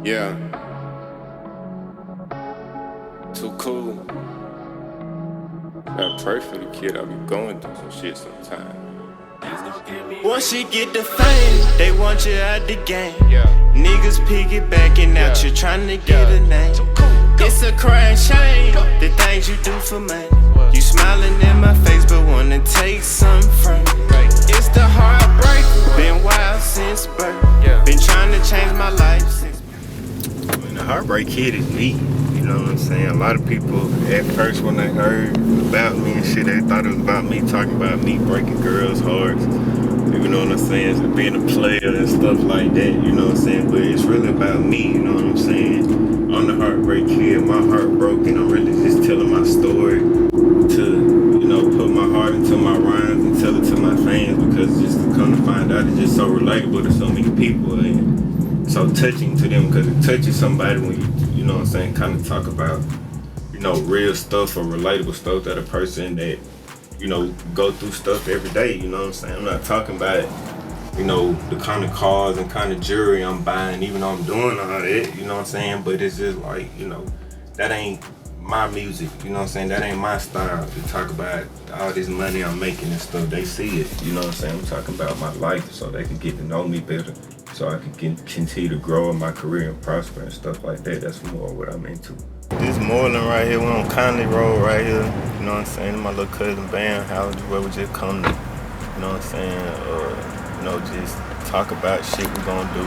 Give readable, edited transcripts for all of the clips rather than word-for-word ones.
Yeah. Too cool. Gotta pray for the kid. I be going through some shit sometimes. Once you get the fame, they want you out the game. Yeah. Niggas piggybacking out, you trying to get a name. It's a crying shame, the things you do for money. You smiling in my face, but wanna take something from me. It's the heartbreak, been wild since birth. Been trying to change my life since. When the heartbreak hit is me, you know what I'm saying? A lot of people at first when they heard about me and shit, they thought it was about me talking about me breaking girls' hearts. You know what I'm saying? So being a player and stuff like that, you know what I'm saying? But it's really about me, you know what I'm saying? I'm the heartbreak kid, my heart broken. I'm really just telling my story to, you know, put my heart into my rhymes and tell it to my fans, because just to come to find out it's just so relatable to so many people and so touching to them, because it touches somebody when you know what I'm saying, kind of talk about, you know, real stuff or relatable stuff that a person that, you know, go through stuff every day, you know what I'm saying? I'm not talking about, you know, the kind of cars and kind of jewelry I'm buying, even though I'm doing all that, you know what I'm saying? But it's just like, you know, that ain't my music, you know what I'm saying? That ain't my style to talk about all this money I'm making and stuff. They see it, you know what I'm saying? I'm talking about my life so they can get to know me better, so I can continue to grow in my career and prosper and stuff like that. That's more what I'm into. This Moreland right here, we're on Conley Road right here, you know what I'm saying? My little cousin band house where we just come to, you know what I'm saying? You know, just talk about shit we gonna do,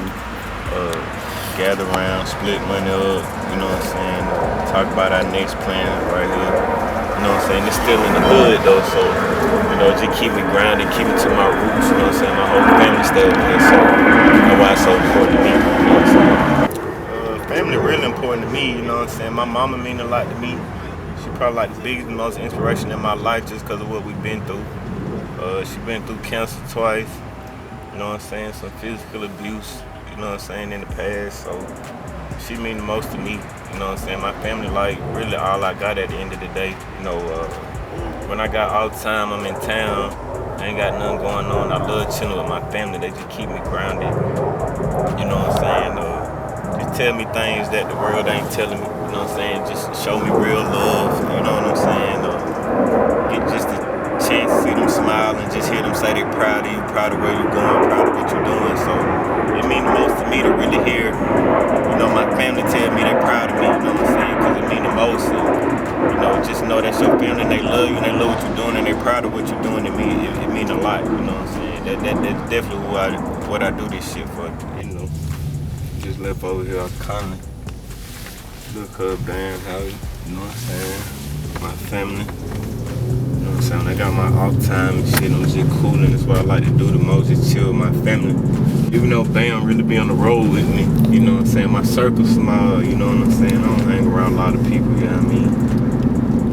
gather around, split money up, you know what I'm saying? Talk about our next plan right here, you know what I'm saying? It's still in the hood though, so, you know, just keep me grounded, keep it to my roots, you know what I'm saying? My whole family still here, so that's why it's so important to me, you know what I'm saying? Family really important to me, you know what I'm saying? My mama mean a lot to me. She probably like the biggest and most inspiration in my life just because of what we've been through. She been through cancer twice, you know what I'm saying? Some physical abuse, you know what I'm saying, in the past. So she mean the most to me, you know what I'm saying? My family like really all I got at the end of the day. You know, when I got all the time, I'm in town, I ain't got nothing going on. I love chilling with my family. They just keep me grounded, you know what I'm saying? Just tell me things that the world ain't telling me, you know what I'm saying? Just show me real love, you know what I'm saying? Get just a chance to see them smile and just hear them say they're proud of you, proud of where you're going, proud of what you're doing. So it means the most to me to really hear, you know, my family tell me they're proud of me, you know what I'm saying? Because it means the most. And, you know, just know that's your family and they love you and they love what you're doing and they're proud of what you're doing. It means a lot, you know what I'm saying? That's definitely what I do this shit for, you know. Just left over here off Conley. Look up damn house, you know what I'm saying? My family. You know what I'm saying? I got my off time and shit, I'm just cooling. That's what I like to do the most, is chill with my family. Even though Bam really be on the road with me, you know what I'm saying? My circle's small, you know what I'm saying? I don't hang around a lot of people, you know what I mean?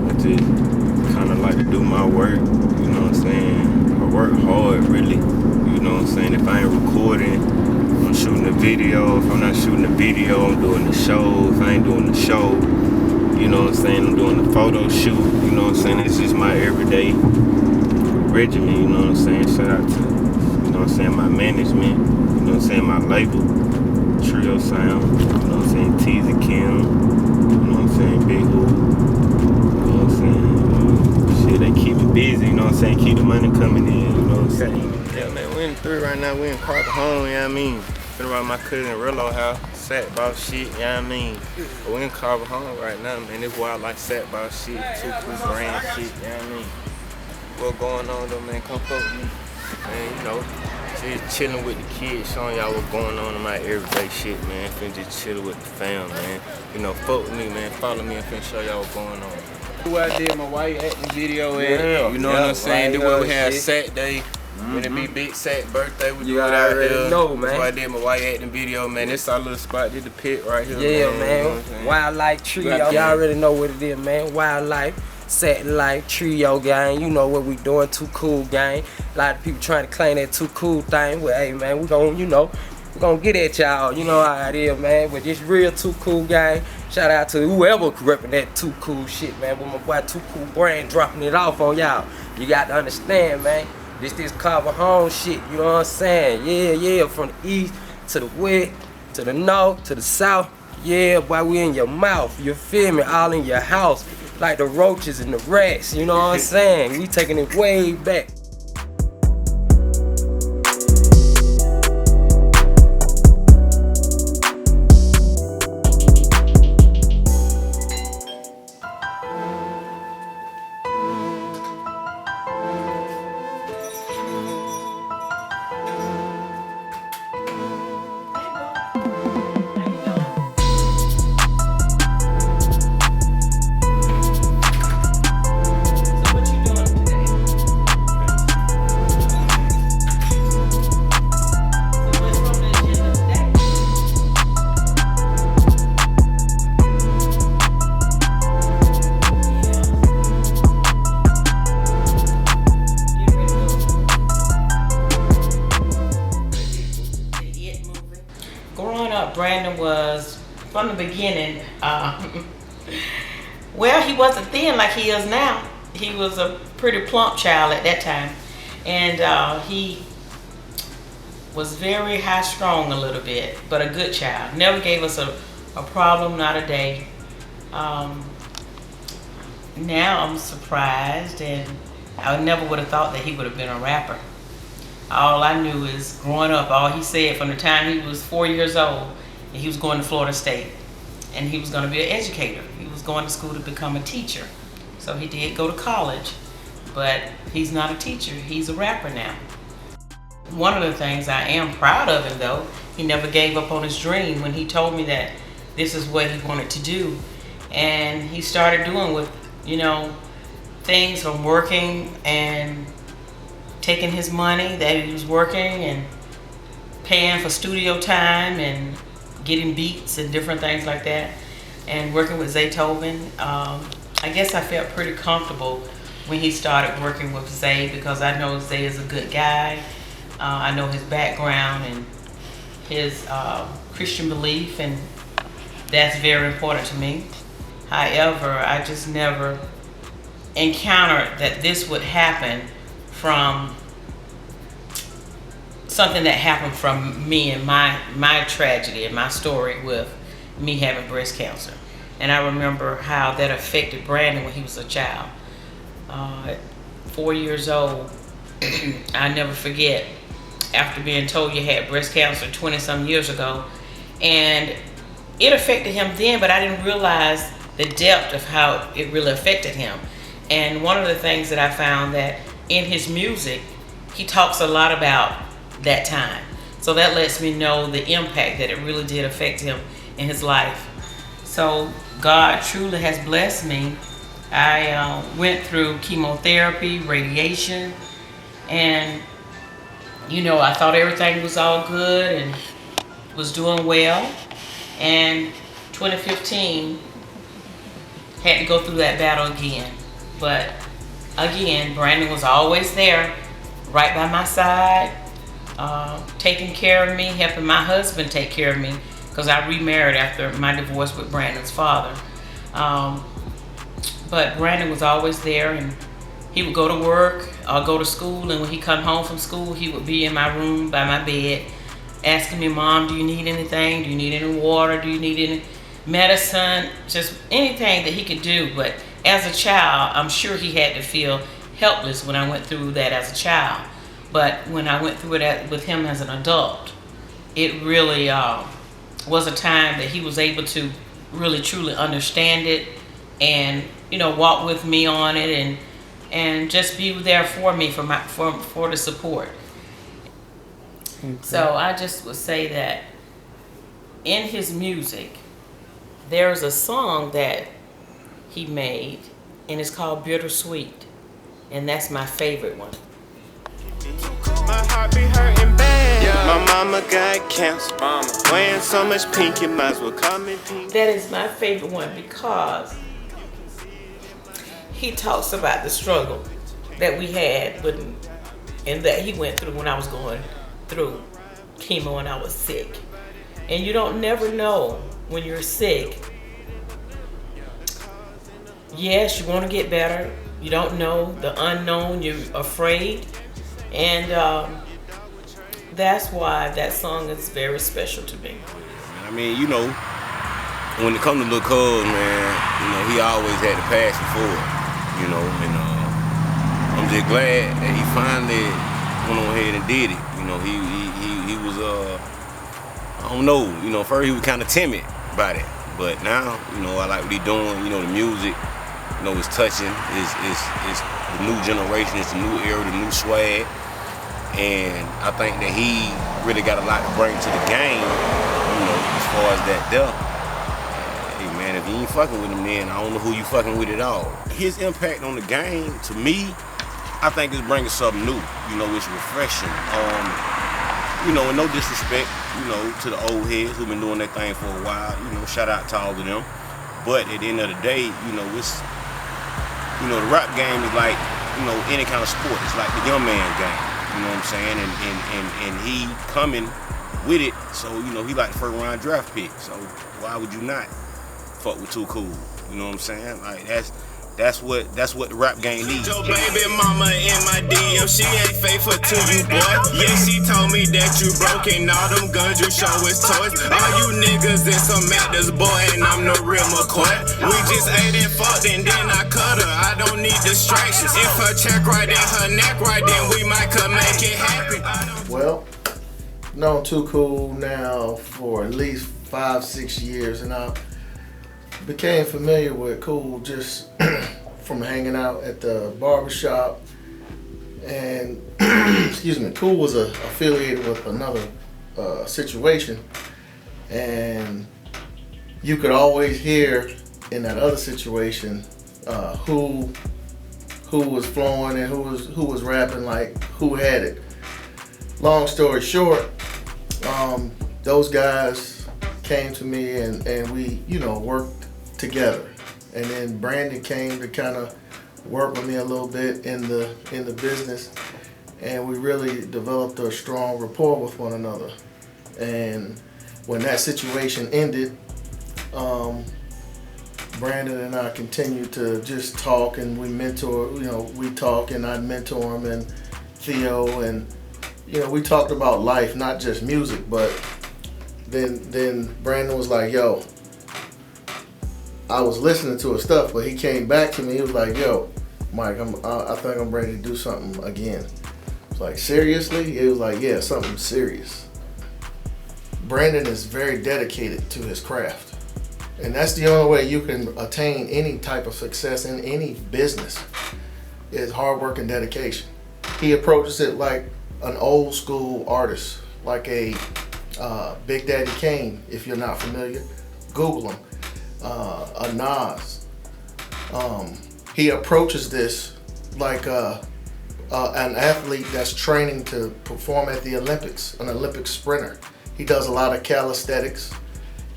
I just kinda like to do my work, you know what I'm saying? I work hard really, you know what I'm saying? If I ain't recording, I'm shooting a video. If I'm not shooting a video, I'm doing the show. If I ain't doing the show, you know what I'm saying, I'm doing the photo shoot, you know what I'm saying? It's just my everyday regimen, you know what I'm saying? Shout out to, you know what I'm saying, my management, you know what I'm saying, my label, Trio Sound, you know what I'm saying, Teasy Kim, you know what I'm saying, Big Who, you know what I'm saying? Shit, they keep me busy, you know what I'm saying, keep the money coming in, you know what I'm saying? Yeah, man, we in 3 right now, we in Carter home, you know what I mean? Been around my cousin Rillo house, sat about shit, you know what I mean? But we in Carver home right now, man. This wild like sat about shit, Cool Bran shit, you know what I mean? What going on though, man? Come fuck with me. Man, you know, just chilling with the kids, showing y'all what's going on in my everyday shit, man. Finna just chill with the fam, man. You know, fuck with me, man. Follow me and finna show y'all what's going on. What I did my wife acting video at, you know what I'm saying? This what we had Saturday. When it be Big Sack birthday, we do it out here. Know, man. That's why I did my white acting video, man. This our little spot, this the pit right here, yeah, man. man. You know Wildlife Trio. Y'all already know what it is, man. Wildlife, Satellite, Trio gang. You know what we doing, Too Cool gang. A lot of people trying to claim that Too Cool thing. Well, hey, man, we gon', you know, we gon' get at y'all. You know how it is, man. But this real Too Cool gang. Shout out to whoever repping that Too Cool shit, man. With my boy Too Cool Bran dropping it off on y'all. You got to understand, man. This Carver home shit, you know what I'm saying? Yeah, from the east to the west, to the north, to the south. Yeah, boy, we in your mouth. You feel me? All in your house. Like the roaches and the rats. You know what I'm saying? We taking it way back. Brandon was, from the beginning, well, he wasn't thin like he is now. He was a pretty plump child at that time. And he was very high strung a little bit, but a good child. Never gave us a problem, not a day. Now I'm surprised, and I never would have thought that he would have been a rapper. All I knew is growing up, all he said from the time he was 4 years old, he was going to Florida State and he was going to be an educator. He was going to school to become a teacher. So he did go to college, but he's not a teacher, he's a rapper now. One of the things I am proud of him though, he never gave up on his dream when he told me that this is what he wanted to do. And he started doing with, you know, things from working and taking his money that he was working and paying for studio time and getting beats and different things like that, and working with Zaytoven. I guess I felt pretty comfortable when he started working with Zay, because I know Zay is a good guy. I know his background and his Christian belief, and that's very important to me. However, I just never encountered that this would happen from something that happened from me and my tragedy and my story with me having breast cancer. And I remember how that affected Brandon when he was a child. At 4 years old, I never forget, after being told you had breast cancer 20-some years ago, and it affected him then, but I didn't realize the depth of how it really affected him. And one of the things that I found that in his music, he talks a lot about that time. So that lets me know the impact that it really did affect him in his life. So God truly has blessed me. I went through chemotherapy, radiation, and you know, I thought everything was all good and was doing well. And 2015, had to go through that battle again. But again, Brandon was always there, right by my side, taking care of me, helping my husband take care of me, because I remarried after my divorce with Brandon's father. But Brandon was always there, and he would go to work or go to school, and when he come home from school, he would be in my room by my bed asking me, Mom, do you need anything? Do you need any water? Do you need any medicine? Just anything that he could do. But as a child, I'm sure he had to feel helpless when I went through that as a child. But when I went through it with him as an adult, it really was a time that he was able to really truly understand it, and you know, walk with me on it, and just be there for me for the support. Okay. So I just would say that in his music, there's a song that he made, and it's called Bittersweet, and that's my favorite one. My heart be hurting bad. Yeah. My mama got cancer. Wearing so much pink, you might as well call me pink. That is my favorite one because he talks about the struggle that we had and that he went through when I was going through chemo and I was sick. And you don't never know when you're sick. Yes, you want to get better. You don't know the unknown. You're afraid. And that's why that song is very special to me. I mean, you know, when it comes to Lil Cuz, man, you know, he always had the passion for it, you know, and I'm just glad that he finally went on ahead and did it. You know, he was, I don't know, you know, first he was kind of timid about it, but now, you know, I like what he doing, you know, the music, you know, it's touching, it's the new generation, it's the new era, the new swag, and I think that he really got a lot to bring to the game, you know, as far as that there. Hey man, if you ain't fucking with him then, I don't know who you fucking with at all. His impact on the game, to me, I think it's bringing something new, you know, it's refreshing. You know, and no disrespect, you know, to the old heads who've been doing their thing for a while, you know, shout out to all of them. But at the end of the day, you know, it's, you know, the rap game is like, you know, any kind of sport. It's like the young man game, you know what I'm saying? And he coming with it, so, you know, he like the first round draft pick. So why would you not fuck with Too Cool? You know what I'm saying? Like, that's what the rap game needs. Your baby mama in my DM, she ain't faithful to you, boy. Yeah, she told me that you broke and all them guns you show is toys. All you niggas is some actors, boy, and I'm the real McCoy. We just ate and fucked and then I cut her. I don't need distractions. If her check right and her neck right, then we might could make it happen. Well, known Too Cool now for at least 5-6 years, and I became familiar with Cool just from hanging out at the barbershop. And excuse me, Cool was affiliated with another situation, and you could always hear in that other situation who was flowing and who was rapping, like who had it. Long story short, those guys came to me and we, you know, worked together. And then Brandon came to kind of work with me a little bit in the business, and we really developed a strong rapport with one another. And when that situation ended, Brandon and I continued to just talk, and we mentor, you know, we talk and I'd mentor him and Theo, and you know, we talked about life, not just music. But then Brandon was like, yo, I was listening to his stuff, but he came back to me. He was like, yo, Mike, I think I'm ready to do something again. I was like, seriously? He was like, yeah, something serious. Brandon is very dedicated to his craft. And that's the only way you can attain any type of success in any business, is hard work and dedication. He approaches it like an old school artist, like a Big Daddy Kane, if you're not familiar. Google him. A Nas. He approaches this like an athlete that's training to perform at the Olympics, an Olympic sprinter. He does a lot of calisthenics.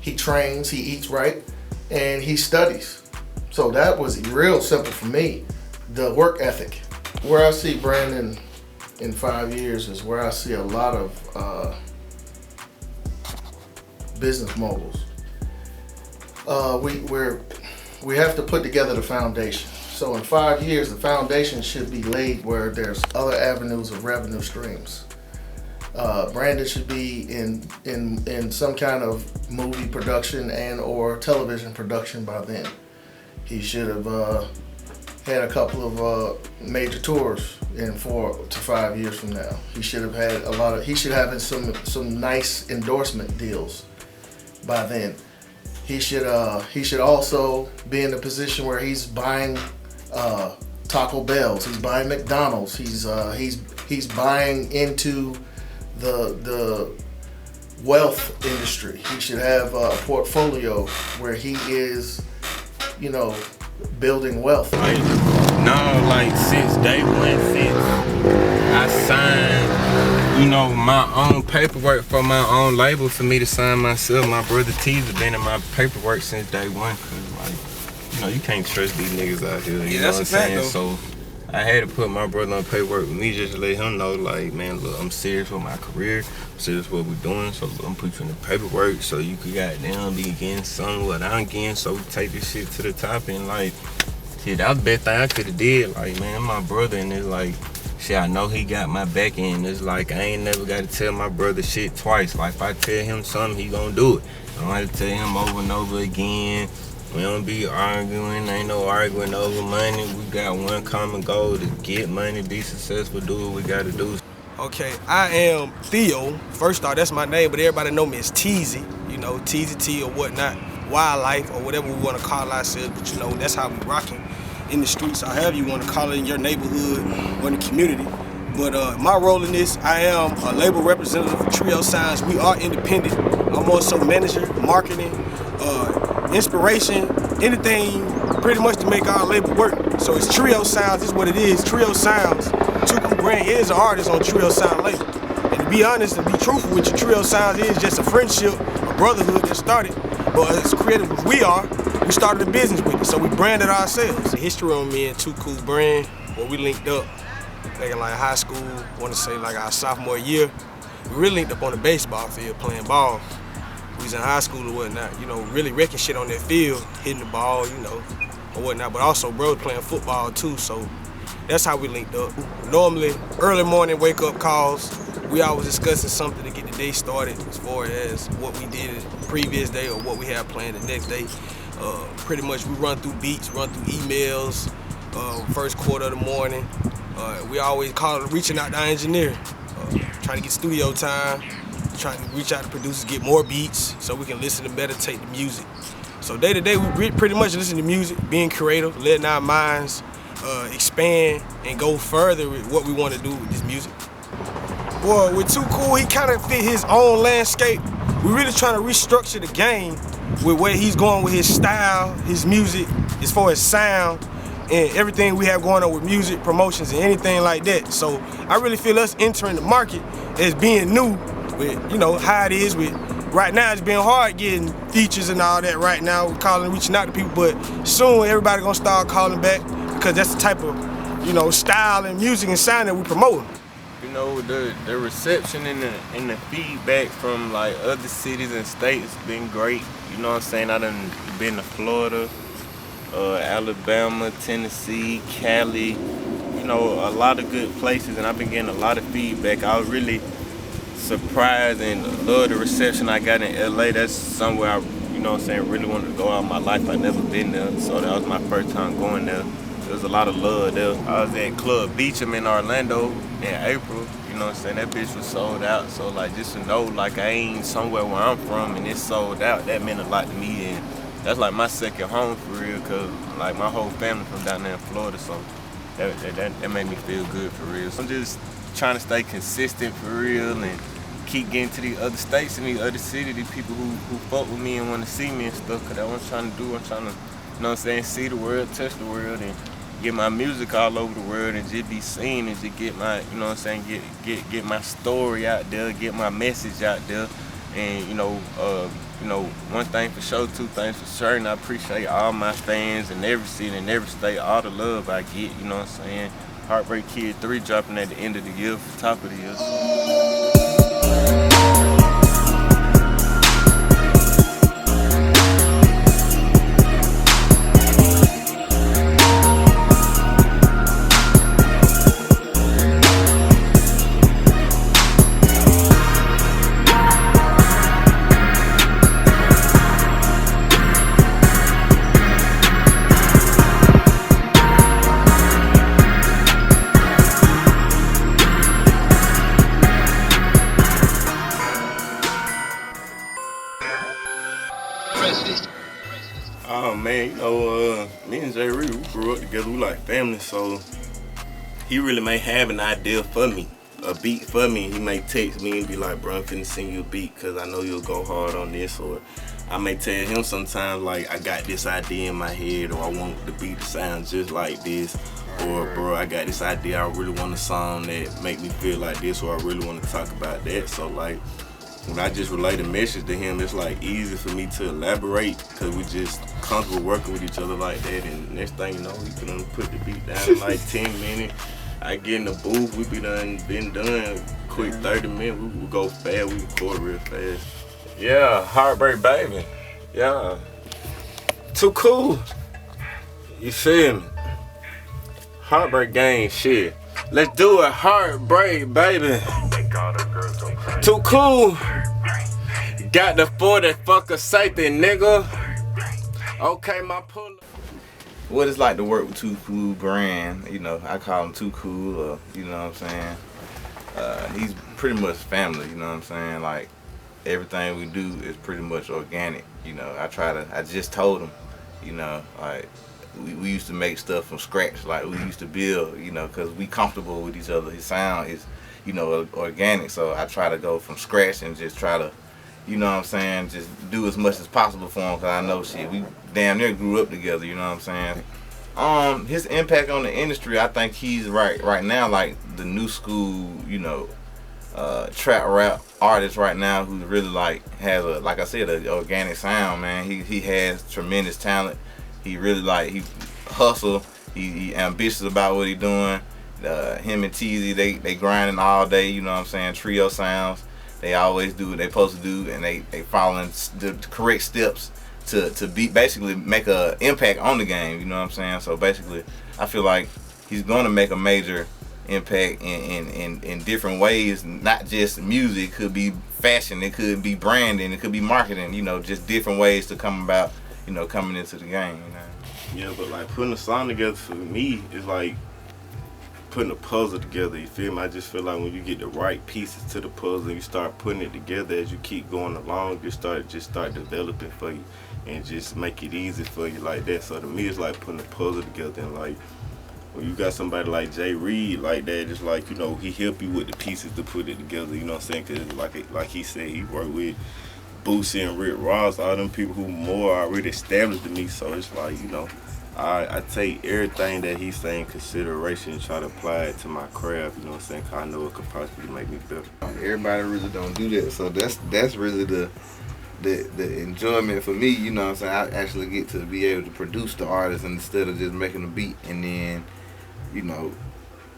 He trains, he eats right, and he studies. So that was real simple for me, the work ethic. Where I see Brandon in 5 years is where I see a lot of business moguls. We have to put together the foundation. So in 5 years, the foundation should be laid where there's other avenues of revenue streams. Brandon should be in some kind of movie production and or television production by then. He should have had a couple of major tours in 4 to 5 years from now. He should have had he should have some nice endorsement deals by then. He should also be in a position where he's buying Taco Bells, he's buying McDonald's, he's buying into the wealth industry. He should have a portfolio where he is, you know, building wealth. Like, no, like since day one, since I signed, you know, my own paperwork for my own label for me to sign myself. My brother T's been in my paperwork since day one, cause like, you know, you can't trust these niggas out here. You know what I'm saying? So I had to put my brother on paperwork with me just to let him know, like, man, look, I'm serious with my career. I'm serious with what we're doing. So look, I'm putting you in the paperwork so you could goddamn be getting some what I'm getting. So we take this shit to the top, and like, shit, that was the best thing I could have did. Like, man, my brother, and it's like, shit, I know he got my back end. It's like I ain't never got to tell my brother shit twice. Like if I tell him something, he gonna do it. I don't have to tell him over and over again. We don't be arguing, ain't no arguing over money. We got one common goal to get money, be successful, do what we gotta do. Okay, I am Theo. First off, that's my name, but everybody know me as Teezy. You know, Teezy T or whatnot, wildlife or whatever we want to call ourselves. But you know, that's how we rocking in the streets, or however you want to call it in your neighborhood or in the community. But my role in this, I am a label representative for Trio Sounds. We are independent. I'm also manager, marketing, inspiration, anything pretty much to make our label work. So it's Trio Sounds, is what it is. Trio Sounds. Cool Bran is an artist on Trio Sound label. And to be honest and be truthful with you, Trio Sounds is just a friendship, a brotherhood that started. But as creative as we are, we started a business with it, so we branded ourselves. The history on me and Cool Bran, when we linked up back in like high school, I want to say like our sophomore year, we really linked up on the baseball field playing ball. We was in high school or whatnot, you know, really wrecking shit on that field, hitting the ball, you know, or whatnot. But also, bro, playing football too, so that's how we linked up. Normally, early morning wake-up calls, we always discussing something to get the day started as far as what we did the previous day or what we have planned the next day. Pretty much we run through beats, run through emails, first quarter of the morning. We always reaching out to our engineer, trying to get studio time, trying to reach out to producers, get more beats so we can listen and meditate the music. So day to day, we pretty much listen to music, being creative, letting our minds expand and go further with what we want to do with this music. Boy, with Too Cool, he kind of fit his own landscape. We're really trying to restructure the game with where he's going with his style, his music, as far as sound, and everything we have going on with music, promotions, and anything like that. So I really feel us entering the market as being new with, you know, how it is with, right now it's been hard getting features and all that right now. We're calling, reaching out to people, but soon everybody gonna start calling back because that's the type of, you know, style and music and sound that we promoting. You know, the reception and the feedback from like other cities and states been great. You know what I'm saying? I done been to Florida, Alabama, Tennessee, Cali, you know, a lot of good places, and I've been getting a lot of feedback. I was really surprised and love the reception I got in LA. That's somewhere I, you know what I'm saying, really wanted to go out in my life. I never been there, so that was my first time going there. There was a lot of love there. I was at Club Beecham in Orlando in April. You know what I'm saying? That bitch was sold out. So like, just to know like I ain't somewhere where I'm from and it's sold out, that meant a lot to me. And that's like my second home for real, cause like my whole family from down there in Florida. So that made me feel good for real. So I'm just trying to stay consistent for real and keep getting to these other states and these other cities, these people who fuck with me and want to see me and stuff. Cause that's what I'm trying to do. I'm trying to, you know what I'm saying, see the world, touch the world, and get my music all over the world and just be seen and just get my, you know what I'm saying, get my story out there, get my message out there. And you know, one thing for sure, two things for sure, and I appreciate all my fans in every city and every state, all the love I get, you know what I'm saying. Heartbreak Kid 3 dropping at the end of the year, top of the year. Oh man, you know, me and Jay Reed, we grew up together, we like family, so he really may have an idea for me, a beat for me. He may text me and be like, bro, I'm finna send you a beat because I know you'll go hard on this, or I may tell him sometimes like, I got this idea in my head, or I want the beat to sound just like this, or bro, I got this idea, I really want a song that make me feel like this, or I really want to talk about that. So like, when I just relay the message to him, it's like easy for me to elaborate because we just comfortable working with each other like that. And next thing you know, we can put the beat down in like 10 minutes. I get in the booth, we been done quick 30 minutes. We go fast, we record real fast. Yeah, Heartbreak Baby. Yeah. Too Cool. You feel me? Heartbreak Gang shit. Let's do it, heartbreak, baby. Too cool. Got the 40 fucker safety, nigga. Okay, my pull. What it's like to work with Cool Bran, you know, I call him Too Cool, or, you know what I'm saying? He's pretty much family, you know what I'm saying? Like, everything we do is pretty much organic, you know. I just told him, you know, like, we used to make stuff from scratch, like we used to build, you know, because we comfortable with each other. His sound is, you know, organic, so I try to go from scratch and just try to, you know what I'm saying, just do as much as possible for him, because I know shit, we damn near grew up together, you know what I'm saying? His impact on the industry, I think he's right now like the new school, you know, trap rap artist right now who really like has a, like I said, an organic sound, man. He has tremendous talent. He really like, he hustle, he ambitious about what he doing. Him and Teezy, they grinding all day, you know what I'm saying, trio sounds. They always do what they supposed to do, and they following the correct steps to be basically make a impact on the game, you know what I'm saying? So basically, I feel like he's gonna make a major impact in different ways, not just music. It could be fashion, it could be branding, it could be marketing, you know, just different ways to come about, you know, coming into the game, you know? Yeah, but like putting a song together for me is like putting a puzzle together, you feel me? I just feel like when you get the right pieces to the puzzle, you start putting it together as you keep going along, you start developing for you and just make it easy for you like that. So to me, it's like putting a puzzle together, and like when you got somebody like Jay Reed like that, it's like, you know, he help you with the pieces to put it together, you know what I'm saying? Because like he said, he worked with Boosie and Rick Ross, all them people who more already established than me. So it's like, you know, I take everything that he's saying in consideration and try to apply it to my craft, you know what I'm saying? Cause I know it could possibly make me better. Everybody really don't do that, so that's really the enjoyment for me, you know what I'm saying? I actually get to be able to produce the artist instead of just making a beat, and then, you know,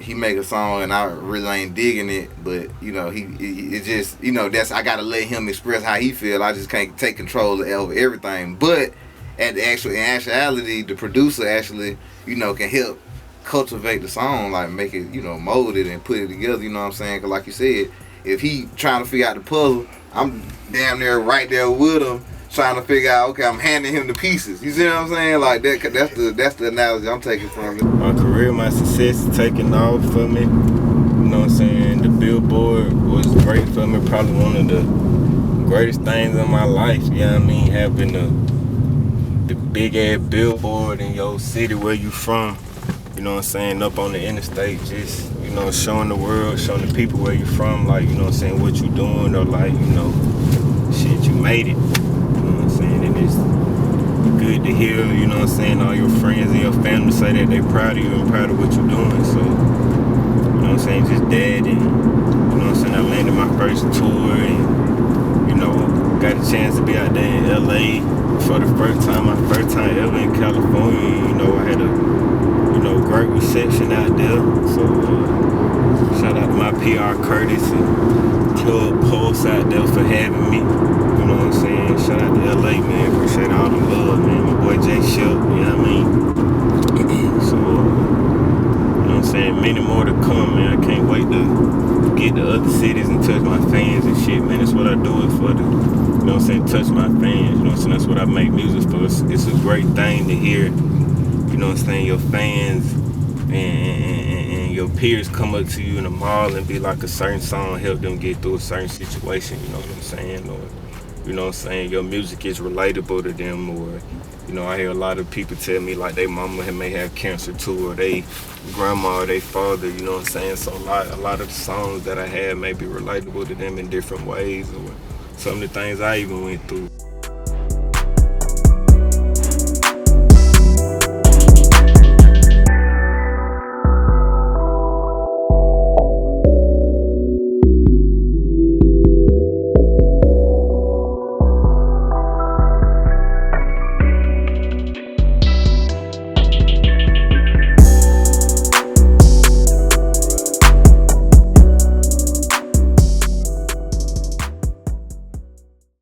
he make a song and I really ain't digging it, but you know, it just, you know, I gotta let him express how he feel. I just can't take control over everything. But in actuality, the producer actually, you know, can help cultivate the song, like make it, you know, mold it and put it together, you know what I'm saying? Cause like you said, if he trying to figure out the puzzle, I'm damn near right there with him, trying to figure out, okay, I'm handing him the pieces. You see what I'm saying? Like that's the analogy I'm taking from it. My career, my success is taking off for me. You know what I'm saying? The Billboard was great for me. Probably one of the greatest things in my life. You know what I mean? Having the big ass billboard in your city where you from. You know what I'm saying? Up on the interstate, just, you know, showing the world, showing the people where you from. Like, you know what I'm saying? What you doing, or like, you know, shit, you made it. And it's good to hear, you know what I'm saying, all your friends and your family say that they proud of you and proud of what you're doing. So, you know what I'm saying, just that, and, you know what I'm saying, I landed my first tour, and, you know, got a chance to be out there in LA for the first time, my first time ever in California. You know, I had a, you know, great reception out there. So, shout out to my PR Curtis and Club Pulse out there for having me. You know what I'm saying? Shout out to LA, man. Appreciate all the love, man. My boy Jay Shep, you know what I mean? So, you know what I'm saying? Many more to come, man. I can't wait to get to other cities and touch my fans and shit, man. That's what I do it for. You know what I'm saying? Touch my fans. You know what I'm saying? That's what I make music for. It's a great thing to hear, you know what I'm saying, your fans and your peers come up to you in the mall and be like, a certain song help them get through a certain situation, you know what I'm saying? Or, you know what I'm saying, your music is relatable to them. Or, you know, I hear a lot of people tell me like their mama may have cancer too, or they grandma or they father, you know what I'm saying? So a lot of the songs that I have may be relatable to them in different ways, or some of the things I even went through.